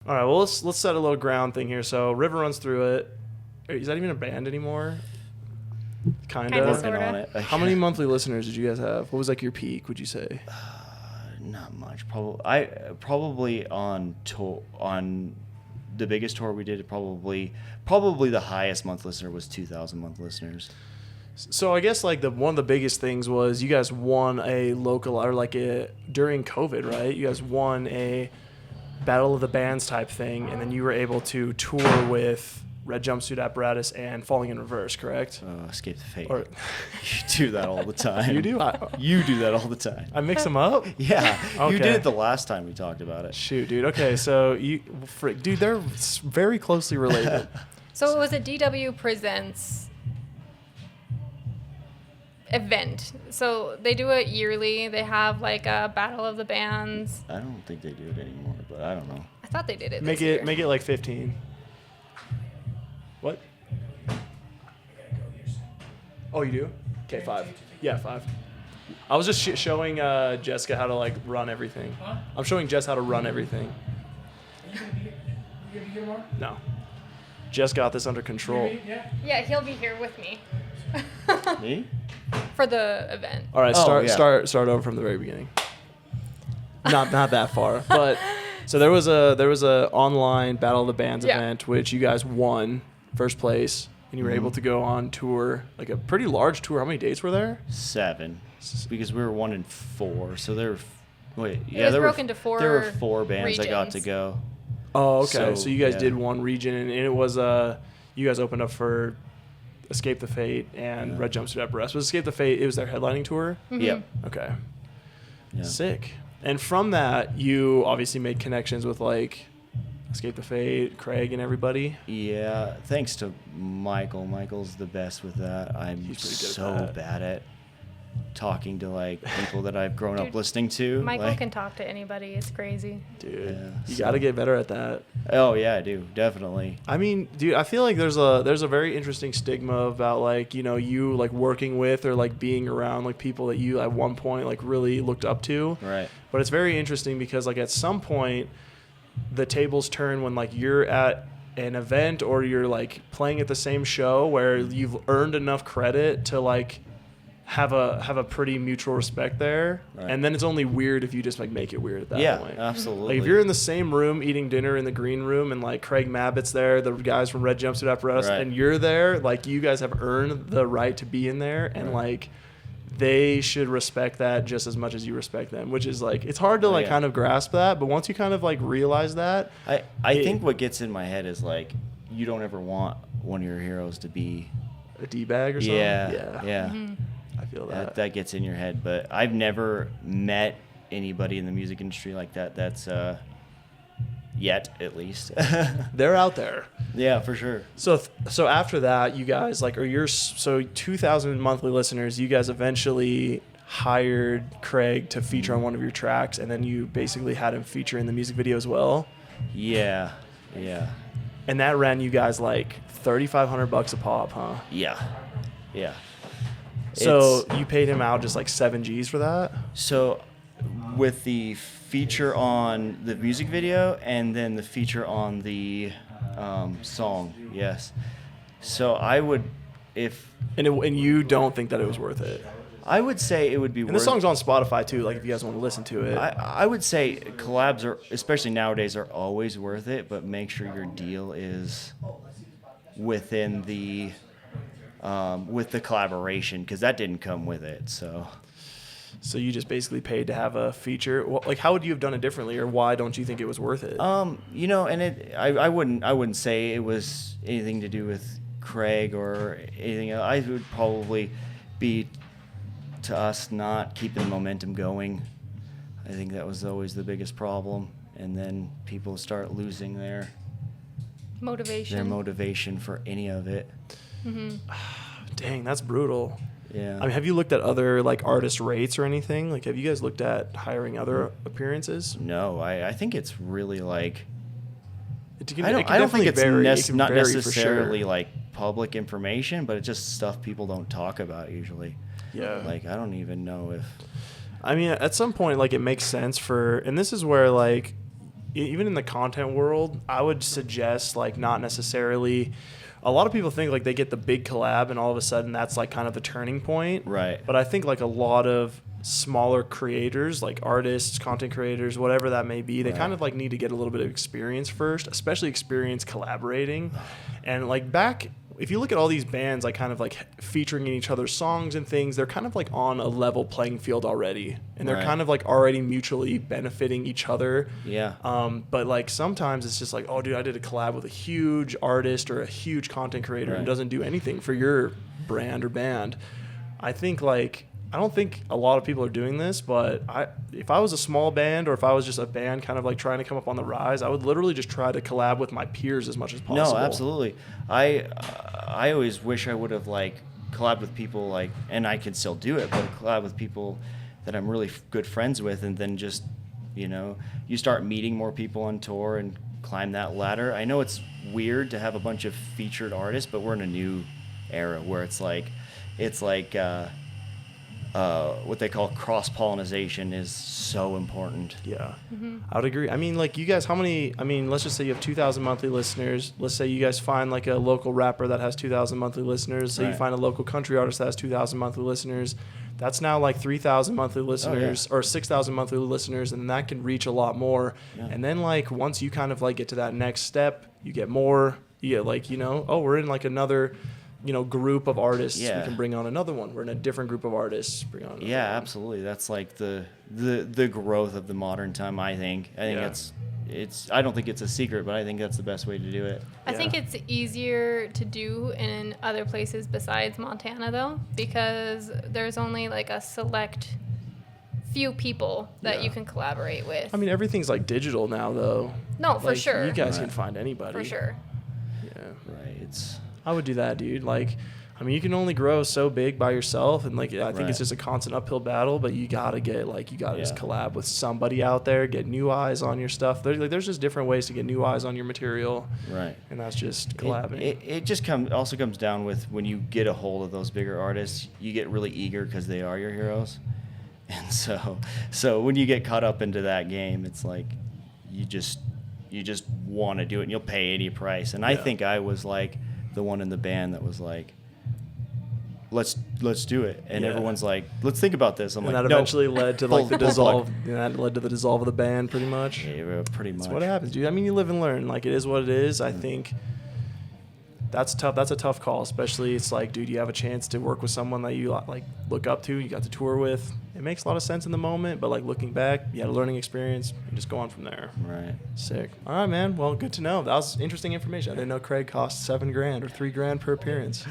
All right, well, let's set a little ground thing here. So River runs through it. Is that even a band anymore? Kind Kinda, of. sorta. Working on it. How many monthly listeners did you guys have? What was like your peak, would you say? Not much. Probably on tour, on the biggest tour we did, probably the highest month listener was 2,000 month listeners. So I guess like one of the biggest things was you guys won a local, or like during COVID, right? You guys won a Battle of the Bands type thing, and then you were able to tour with Red Jumpsuit Apparatus and Falling in Reverse, correct? Escape the Fate. Or You do that all the time. you do? You do that all the time. I mix them up? Yeah, Okay. you did it the last time we talked about it. Shoot, dude. Okay, so dude, they're very closely related. So it was a DW Presents event. So they do it yearly. They have like a Battle of the Bands. I don't think they do it anymore, but I don't know. I thought they did it. Make this year. it like 15. What? Oh, you do? Okay, 5. Yeah, 5. I was just showing Jessica how to like run everything. Huh? I'm showing Jess how to run everything. Are you gonna be here tomorrow? No. Jess got this under control. Yeah. Yeah, he'll be here with me Me? for the event. All right, Oh, yeah. start over from the very beginning. Not that far, but so there was a online Battle of the Bands Yeah. event which you guys won first place, and you were able to go on tour, like a pretty large tour. How many dates were there? 7, because we were 1 in 4, so there were. was there broken into 4 There were 4 bands that got to regions. go. Oh, okay. So, So, you guys yeah. did one region, and it was you guys opened up for Escape the Fate and Yeah. Red Jumpsuit Apparatus. Was Escape the Fate? It was their headlining tour. Mhm. Yep. Okay. Yeah. Sick. And from that, you obviously made connections with like Escape the Fate, Craig, and everybody. Yeah, thanks to Michael. Michael's the best with that. I'm He's pretty good at so that. bad at talking to like people that I've grown up Dude, listening to. Michael like, can talk to anybody. It's crazy. Dude, Yeah, you so- got to get better at that. Oh yeah, I do definitely. I mean, dude, I feel like there's a very interesting stigma about like, you know, you like working with or like being around like people that you at one point like really looked up to. Right. But it's very interesting because like at some point the tables turn when like you're at an event or you're like playing at the same show where you've earned enough credit to like have a pretty mutual respect there. Right. And then it's only weird if you just like make it weird at that Yeah, point. absolutely. Like if you're in the same room eating dinner in the green room and like Craig Mabbit's there, the guys from Red Jumpsuit Apparatus, Right. and you're there, like you guys have earned the right to be in there, and Right. like they should respect that just as much as you respect them, which is like it's hard to like Yeah. kind of grasp that, but once you kind of like realize that, I it- think what gets in my head is like you don't ever want one of your heroes to be. a D-bag or something. Yeah. Yeah. Mhm. I feel that. That gets in your head, but I've never met anybody in the music industry like that. That's yet at least. They're out there. Yeah, for sure. So after that, you guys like, or you're so 2,000 monthly listeners. You guys eventually hired Craig to feature on one of your tracks, and then you basically had him feature in the music video as well. Yeah. Yeah. And that ran you guys like $3,500 a pop, huh? Yeah. Yeah. So It's- you paid him out just like 7 G's for that. So with the feature on the music video and then the feature on the song, yes. So I would, if And you don't think that it was worth it. I would say it would be And worth. the song's on Spotify too. Like if you guys want to listen to it. I would say collabs are, especially nowadays, are always worth it, but make sure your deal is within the with the collaboration, because that didn't come with it. So So you just basically paid to have a feature. Well, like how would you have done it differently, or why don't you think it was worth it? you know, and I wouldn't say it was anything to do with Craig or anything else. I would probably be to us not keeping the momentum going. I think that was always the biggest problem, and then people start losing their motivation for any of it. Dang, that's brutal. Yeah. I mean, have you looked at other like artist rates or anything? Like, have you guys looked at hiring other appearances? No, I think it's really like It I don't think it's vary. It can not vary for necessarily sure. like public information, but it's just stuff people don't talk about usually. Yeah. Like I don't even know if I mean, at some point, like it makes sense for, and this is where like even in the content world, I would suggest like not necessarily. A lot of people think like they get the big collab and all of a sudden that's like kind of the turning point. Right. But I think like a lot of smaller creators, like artists, content creators, whatever that may be, they kind of like need to get a little bit of experience first, especially experience collaborating. And like back, if you look at all these bands like kind of like featuring in each other's songs and things, they're kind of like on a level playing field already, and they're kind of like already mutually benefiting each other. Yeah. But like sometimes it's just like, oh dude, I did a collab with a huge artist or a huge content creator and doesn't do anything for your brand or band. I think like, I don't think a lot of people are doing this, but if I was a small band or if I was just a band kind of like trying to come up on the rise, I would literally just try to collab with my peers as much as possible. No, absolutely. I always wish I would have like collabed with people like, and I can still do it, but collab with people that I'm really good friends with, and then just, you start meeting more people on tour and climb that ladder. I know it's weird to have a bunch of featured artists, but we're in a new era where it's like what they call cross-pollination is so important. Yeah, I would agree. I mean, like you guys, let's just say you have 2,000 monthly listeners. Let's say you guys find like a local rapper that has 2,000 monthly listeners. So you find a local country artist that has 2,000 monthly listeners. That's now like 3,000 monthly listeners or 6,000 monthly listeners, and that can reach a lot more. Yeah. And then like once you kind of like get to that next step, you get more. You get like, we're in like another group of artists. We can bring on another one. We're in a different group of artists. Bring on another one. Absolutely. That's like the growth of the modern time. I think it's. I don't think it's a secret, but I think that's the best way to do it. I think it's easier to do in other places besides Montana, though, because there's only like a select few people that you can collaborate with. I mean, everything's like digital now, though. No, for like, sure. You guys can find anybody. For sure. Yeah. Right. I would do that, dude. Like, I mean, you can only grow so big by yourself, and like, I think it's just a constant uphill battle. But you gotta just collab with somebody out there, get new eyes on your stuff. There's just different ways to get new eyes on your material, right? And that's just collabing. It just also comes down with when you get a hold of those bigger artists, you get really eager because they are your heroes, and so when you get caught up into that game, it's like you just want to do it, and you'll pay any price. And I think I was like the one in the band that was like, let's do it, and everyone's like, let's think about this. That eventually led to like the dissolve. That led to the dissolve of the band, pretty much. Yeah, pretty much. That's what happens, dude. I mean, you live and learn. Like, it is what it is. I think that's tough. That's a tough call, especially it's like, dude, you have a chance to work with someone that you like look up to. You got to tour with. It makes a lot of sense in the moment, but like looking back, you had a learning experience. You just go on from there. Right. Sick. All right, man. Well, good to know. That was interesting information. I didn't know Craig cost $7,000 or $3,000 per appearance.